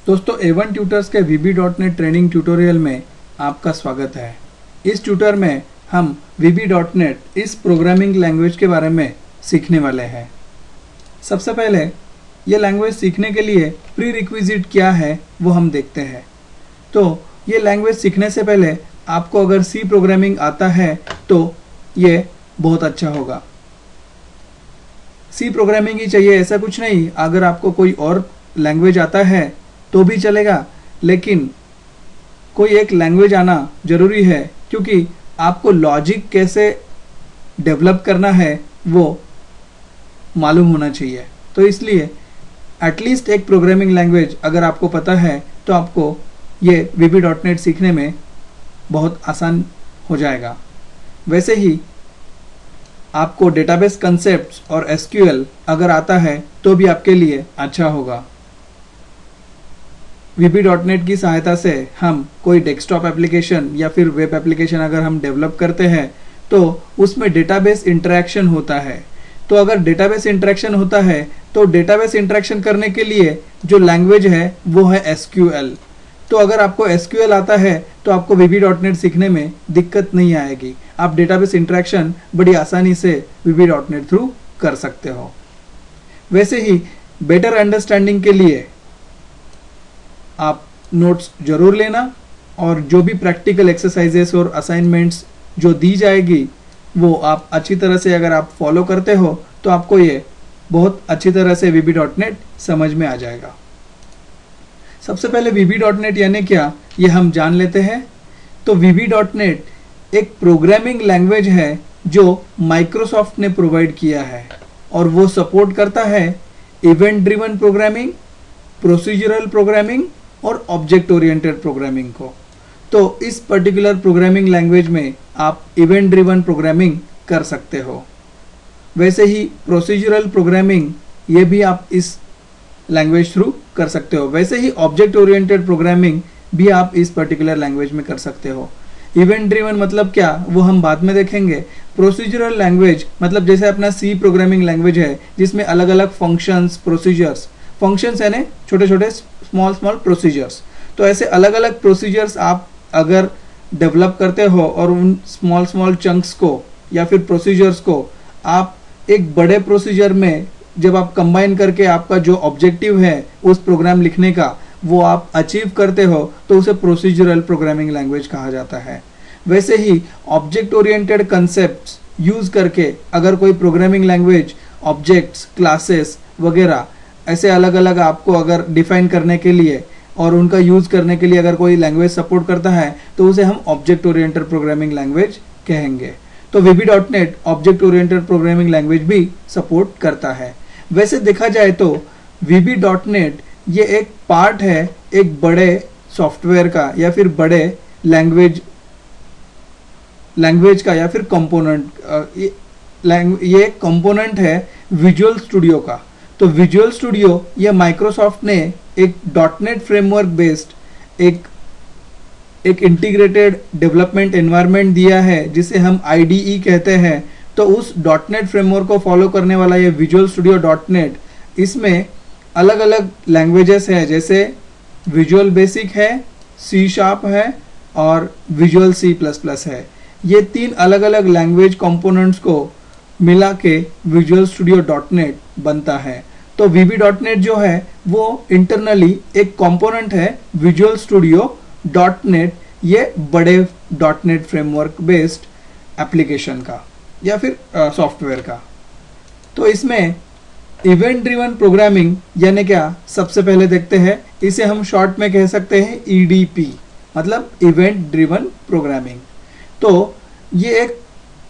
दोस्तों A1 tutors के VB.NET training tutorial में आपका स्वागत है। इस ट्यूटर में हम VB.NET इस प्रोग्रामिंग लैंग्वेज के बारे में सीखने वाले हैं। सबसे पहले ये लैंग्वेज सीखने के लिए प्री रिक्विजिट क्या है वो हम देखते हैं। तो ये लैंग्वेज सीखने से पहले आपको अगर C प्रोग्रामिंग आता है तो ये बहुत अच्छा होगा। C प्रोग्रामिंग ही चाहिए ऐसा कुछ नहीं, अगर आपको कोई और लैंग्वेज आता है तो भी चलेगा, लेकिन कोई एक लैंग्वेज आना जरूरी है क्योंकि आपको लॉजिक कैसे डेवलप करना है वो मालूम होना चाहिए। तो इसलिए एटलीस्ट एक प्रोग्रामिंग लैंग्वेज अगर आपको पता है तो आपको ये VB.NET सीखने में बहुत आसान हो जाएगा। वैसे ही आपको डेटाबेस कंसेप्ट्स और SQL अगर आता है तो भी आपके लिए अच्छा होगा। VB.NET की सहायता से हम कोई डेस्कटॉप एप्लीकेशन या फिर वेब एप्लीकेशन अगर हम डेवलप करते हैं तो उसमें डेटाबेस इंटरेक्शन होता है। तो अगर डेटाबेस इंटरेक्शन होता है तो डेटाबेस इंटरेक्शन करने के लिए जो लैंग्वेज है वो है SQL। तो अगर आपको SQL आता है तो आपको VB.NET सीखने में दिक्कत नहीं आएगी। आप डेटाबेस इंटरेक्शन बड़ी आसानी से VB.NET थ्रू कर सकते हो। वैसे ही बेटर अंडरस्टैंडिंग के लिए आप नोट्स जरूर लेना और जो भी प्रैक्टिकल एक्सरसाइजेस और असाइनमेंट्स जो दी जाएगी वो आप अच्छी तरह से अगर आप फॉलो करते हो तो आपको ये बहुत अच्छी तरह से VB.NET समझ में आ जाएगा। सबसे पहले VB.NET यानी क्या ये हम जान लेते हैं। तो VB.NET एक प्रोग्रामिंग लैंग्वेज है जो माइक्रोसॉफ्ट ने प्रोवाइड किया है और वो सपोर्ट करता है event driven programming, procedural programming और ऑब्जेक्ट ओरिएंटेड प्रोग्रामिंग को। तो इस पर्टिकुलर प्रोग्रामिंग लैंग्वेज में आप इवेंट ड्रिवन प्रोग्रामिंग कर सकते हो। वैसे ही प्रोसीजरल प्रोग्रामिंग ये भी आप इस लैंग्वेज थ्रू कर सकते हो। वैसे ही ऑब्जेक्ट ओरिएंटेड प्रोग्रामिंग भी आप इस पर्टिकुलर लैंग्वेज में कर सकते हो। इवेंट ड्रिवन मतलब क्या वो हम बाद में देखेंगे। प्रोसीजरल लैंग्वेज मतलब जैसे अपना C प्रोग्रामिंग लैंग्वेज है जिसमें अलग अलग फंक्शंस, प्रोसीजर्स, फंक्शंस यानी छोटे छोटे स्मॉल प्रोसीजर्स। तो ऐसे अलग अलग प्रोसीजर्स आप अगर डेवलप करते हो और उन स्मॉल चंक्स को या फिर प्रोसीजर्स को आप एक बड़े प्रोसीजर में जब आप कंबाइन करके आपका जो ऑब्जेक्टिव है उस प्रोग्राम लिखने का वो आप अचीव करते हो तो उसे प्रोसीजरल प्रोग्रामिंग लैंग्वेज कहा जाता है। वैसे ही ऑब्जेक्ट ओरिएंटेड कंसेप्ट्स यूज करके अगर कोई प्रोग्रामिंग लैंग्वेज ऑब्जेक्ट्स, क्लासेस वगैरह ऐसे अलग अलग आपको अगर डिफाइन करने के लिए और उनका यूज करने के लिए अगर कोई लैंग्वेज सपोर्ट करता है तो उसे हम ऑब्जेक्ट ओरिएंटेड प्रोग्रामिंग लैंग्वेज कहेंगे। तो VB.NET object oriented programming language भी सपोर्ट करता है। वैसे देखा जाए तो VB.NET ये एक पार्ट है एक बड़े सॉफ्टवेयर का या फिर बड़े लैंग्वेज का या फिर कंपोनेंट। ये कंपोनेंट है विजुअल स्टूडियो का। तो विजुअल स्टूडियो ये माइक्रोसॉफ्ट ने एक .NET फ्रेमवर्क बेस्ड एक इंटीग्रेटेड डेवलपमेंट एनवायरनमेंट दिया है जिसे हम IDE कहते हैं। तो उस .NET फ्रेमवर्क को फॉलो करने वाला ये विजुअल स्टूडियो .NET, इसमें अलग अलग लैंग्वेजेस है जैसे विजुअल बेसिक है, C# है और विजुअल C++ है। ये तीन अलग अलग लैंग्वेज कंपोनेंट्स को मिला के विजुअल स्टूडियो .NET बनता है। तो VB.NET जो है वो इंटरनली एक कंपोनेंट है विजुअल स्टूडियो .NET, ये बड़े .NET फ्रेमवर्क बेस्ड एप्लीकेशन का या फिर सॉफ्टवेयर का। तो इसमें इवेंट ड्रिवन प्रोग्रामिंग यानी क्या सबसे पहले देखते हैं। इसे हम शॉर्ट में कह सकते हैं EDP मतलब इवेंट ड्रिवन प्रोग्रामिंग। तो ये एक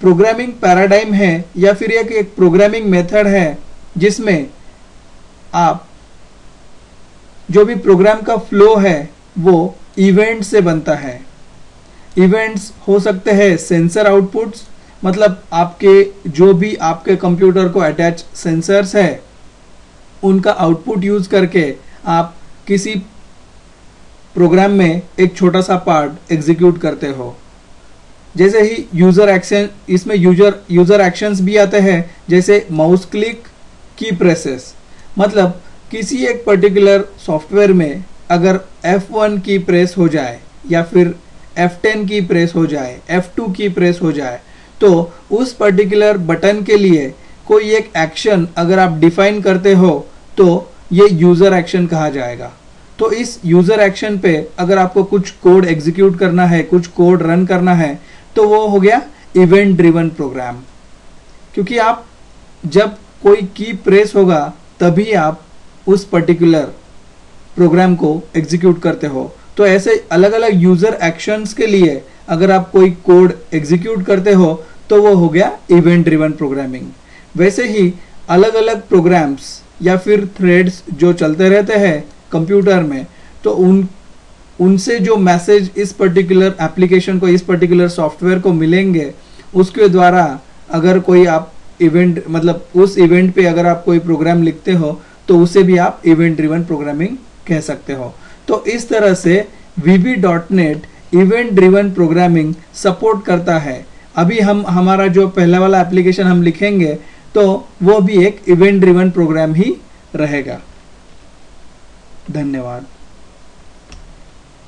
प्रोग्रामिंग पैराडाइम है या फिर एक प्रोग्रामिंग मेथड है जिसमें आप जो भी प्रोग्राम का फ्लो है वो इवेंट से बनता है। इवेंट्स हो सकते हैं सेंसर आउटपुट्स, मतलब आपके जो भी आपके कंप्यूटर को अटैच सेंसर्स है उनका आउटपुट यूज करके आप किसी प्रोग्राम में एक छोटा सा पार्ट एग्जीक्यूट करते हो। जैसे ही यूजर एक्शन, इसमें यूजर एक्शंस भी आते हैं जैसे माउस क्लिक, की प्रेसेस। मतलब किसी एक पर्टिकुलर सॉफ्टवेयर में अगर F1 की प्रेस हो जाए या फिर F10 की प्रेस हो जाए, F2 की प्रेस हो जाए, तो उस पर्टिकुलर बटन के लिए कोई एक एक्शन अगर आप डिफाइन करते हो तो ये यूजर एक्शन कहा जाएगा। तो इस यूजर एक्शन पे अगर आपको कुछ कोड एग्जीक्यूट करना है, कुछ कोड रन करना है, तो वो हो गया इवेंट ड्रिवन प्रोग्राम। क्योंकि आप जब कोई की प्रेस होगा तभी आप उस पर्टिकुलर प्रोग्राम को एग्जीक्यूट करते हो। तो ऐसे अलग अलग यूजर एक्शंस के लिए अगर आप कोई कोड एग्जीक्यूट करते हो तो वो हो गया इवेंट ड्रिवन प्रोग्रामिंग। वैसे ही अलग अलग प्रोग्राम्स या फिर थ्रेड्स जो चलते रहते हैं कंप्यूटर में, तो उनसे जो मैसेज इस पर्टिकुलर एप्लीकेशन को, इस पर्टिकुलर सॉफ्टवेयर को मिलेंगे, उसके द्वारा अगर कोई आप इवेंट मतलब उस इवेंट पे अगर आप कोई प्रोग्राम लिखते हो तो उसे भी आप इवेंट ड्रिवन प्रोग्रामिंग कह सकते हो। तो इस तरह से VB.NET event driven programming support करता है। अभी हम हमारा जो पहला वाला एप्लीकेशन हम लिखेंगे तो वो भी एक इवेंट ड्रिवन प्रोग्राम ही रहेगा। धन्यवाद।